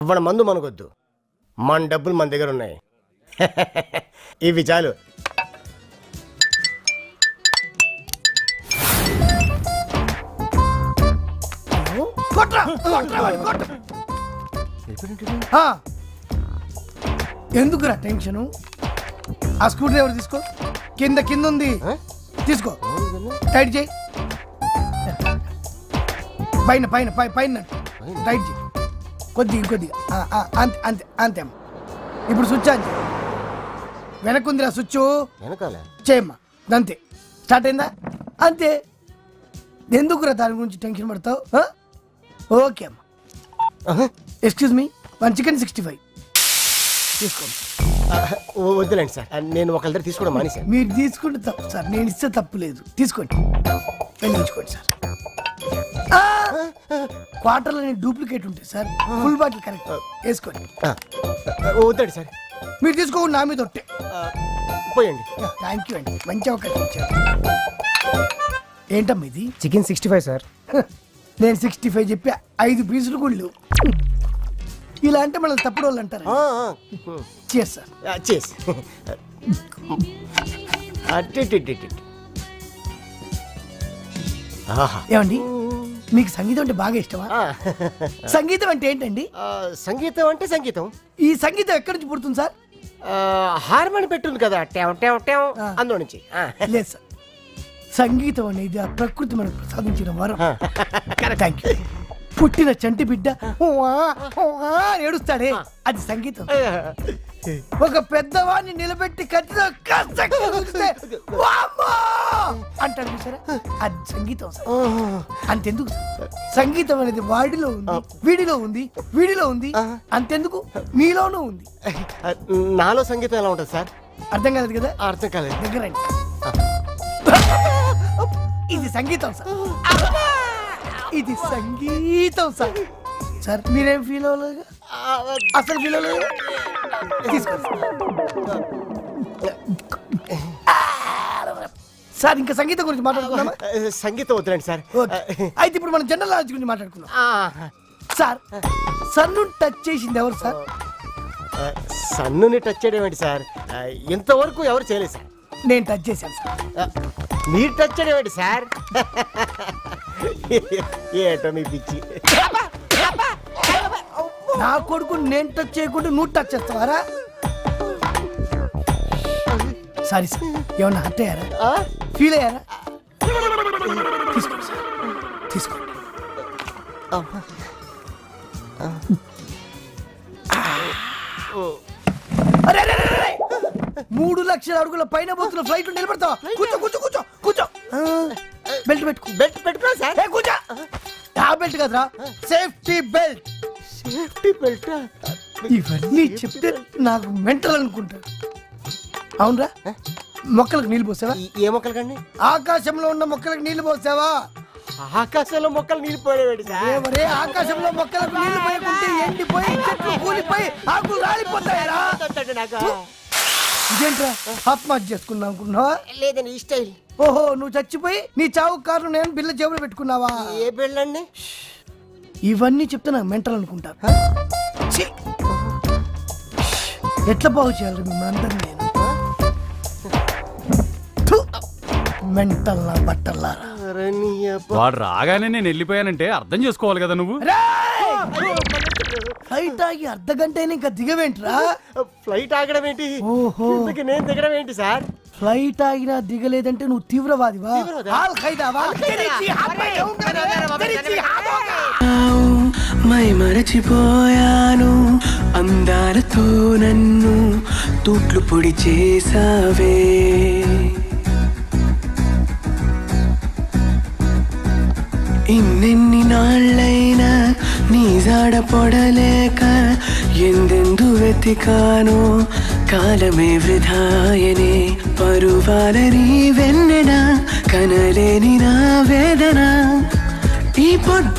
ఇవ్వడం మందు మనకొద్దు, మన డబ్బులు మన దగ్గర ఉన్నాయి. ఇవి చాలు. ఎందుకురా టెన్షను? ఆ స్క్రూ డ్రైవర్ తీసుకో, కింద ఉంది తీసుకో, టైట్ చేయి. పైన పైన పైన టైట్ చేయి, కొద్దిగా అంతే అంతే అంతే అమ్మ. ఇప్పుడు స్విచ్ ఆన్ చేయి. వెనకుందిరా స్విచ్, చేయమ్మా. అంతే, స్టార్ట్ అయిందా? అంతే. ఎందుకురా దాని గురించి టెన్షన్ పడతావు? ఓకే అమ్మా. ఎక్స్క్యూజ్ మీ, 1 చికెన్ 65 తీసుకోండి. వద్దులేండి సార్, నేను ఒకళ్ళ దగ్గర తీసుకోవడం మానేశాను. మీరు తీసుకుంటే తప్పు సార్, నేను ఇస్తే తప్పు లేదు. తీసుకోండి, వెళ్ళించుకోండి సార్. క్వార్టర్లో డూప్లికేట్ ఉంటాయి సార్, ఫుల్ బాటిల్ కరెక్ట్ వేసుకోండి. వద్దండి సార్, మీరు తీసుకోండి, నా మీద ఒట్టే. పోయండి. థ్యాంక్ యూ అండి, మంచి అవకాశం ఇచ్చారు. ఏంటమ్మా ఇది? Chicken 65 sir. నేను 65 చెప్పి 5 పీసులు గుళ్ళు. ఇలా అంటే మనల్ని తప్పుడు వాళ్ళు అంటారు. చేస్ సార్, చేస్. ఏమండి, మీకు సంగీతం అంటే బాగా ఇష్టమా? సంగీతం అంటే ఏంటండి? సంగీతం అంటే సంగీతం. ఈ సంగీతం ఎక్కడి నుంచి పుడుతుంది సార్? హార్మోని పెట్టుంది కదా, అందులో నుంచి. లేదు సార్, సంగీతం అనేది ఆ ప్రకృతి మనకు ప్రసాదించిన వరం. Thank you. పుట్టిన చంటి బిడ్డ ఏడుస్తాడే, అది సంగీతం. ఒక పెద్దవాడిని నిలబెట్టి కట్టిన అంటాడు చూసారా, అది సంగీతం సార్. అంతెందుకు, సంగీతం అనేది వాడిలో ఉంది, వీడిలో ఉంది, వీడిలో ఉంది. అంతెందుకు, మీలోనూ ఉంది. నాలో సంగీతం ఎలా ఉంటుంది సార్? అర్థం కాలేదు కదా? అర్థం కాలేదు. దగ్గర ఇది సంగీతం సార్, ఇది సంగీతం సార్. సార్ మీరేం ఫీల్ అవ్వలేదు? అసలు ఫీల్ అవ్వలేదు. తీసుకోండి సార్. ఇంకా సంగీతం గురించి మాట్లాడుకుందామా? సంగీతం వద్దులేండి సార్. అయితే ఇప్పుడు మనం జనరల్ నాలెడ్జ్ గురించి మాట్లాడుకుందాం. సార్, సన్ను టచ్ చేసింది ఎవరు సార్? సన్నుని టచ్ చేయడం ఏంటి సార్? ఇంతవరకు ఎవరు చేయలేదు సార్. నేను టచ్ చేశాను సార్. మీరు టచ్ చేయడం ఏంటి సార్? ఏటో మీ పిచ్చి. నా కొడుకు నేను టచ్ చేయకుండా నువ్వు టచ్ చేస్తావారా? సారీ సార్, ఏమన్నా హర్ట్ అయ్యారా? ఫీల్ అయ్యారా? తీసుకోండి సార్, తీసుకోండి. 3 లక్షల అడుగుల పైన పోతున్న ఫ్లైట్ నిలబడతావా? కూర్చో కూర్చో కూర్చో కూర్చో. బెల్ట్ పెట్టుకో. బెల్ట్ పెట్టుకో సార్. కూర్చో. ఆ బెల్ట్ కదరా, సేఫ్టీ బెల్ట్. Safety belt? ఇవన్నీ చెప్తే నాకు మెంటల్ అనుకుంటారు. అవునరా, మొక్కలకు నీళ్లు పోసావా? ఏ మొక్కలు కండి? ఆకాశంలో ఉన్న మొక్కలకు నీళ్లు పోసావా? ఆకాశంలో మొక్కలు నీళ్ళు పోయేవాడి సార్. ఆకాశంలో మొక్కలకు నీళ్లు పోయకుంటే ఎండిపోయి చెట్లు కూలిపోయి ఆకులు రాలిపోతాయరా. ఇదేంట్రా, ఆత్మహత్య చేసుకున్నావు అనుకున్నావా? లేదండి, ఈ స్టైల్. ఓహో, నువ్వు చచ్చిపోయి నీ చావు కారణం నేను బిల్ల జేబులో పెట్టుకున్నావా? ఏ బిళ్ళండి? ఇవన్నీ చెప్తే నాకు మెంటల్ అనుకుంటారు. ఎట్లా బాగు చేయాలి మిమ్మల్ని అందరినీ నేను? మెంటల్ నా బట్టల్లారా. వాడు రాగానే నేను వెళ్ళిపోయానంటే అర్థం చేసుకోవాలి కదా నువ్వు. ఫ్లైట్ ఆగి అర్ధగంట అయినా ఇంకా దిగవేంట్రా? ఫ్లైట్ ఆగడం ఏంటి? ఓహో, నేను దిగడం ఏంటి సార్? ఫ్లైట్ ఆగినా దిగలేదంటే నువ్వు తీవ్రవాదివా? మై మరచిపోయాను, అందాలతో నన్ను తూట్లు పొడి చేసావే. ఇన్నెన్ని నాళ్ళైనా నీ జాడ పొడలేక ఎందెందు వెతికానో, కాలమే వృధాయనే. పరువాలని వెన్నెన కనలేని నా వేదన, ఈ పొద్దు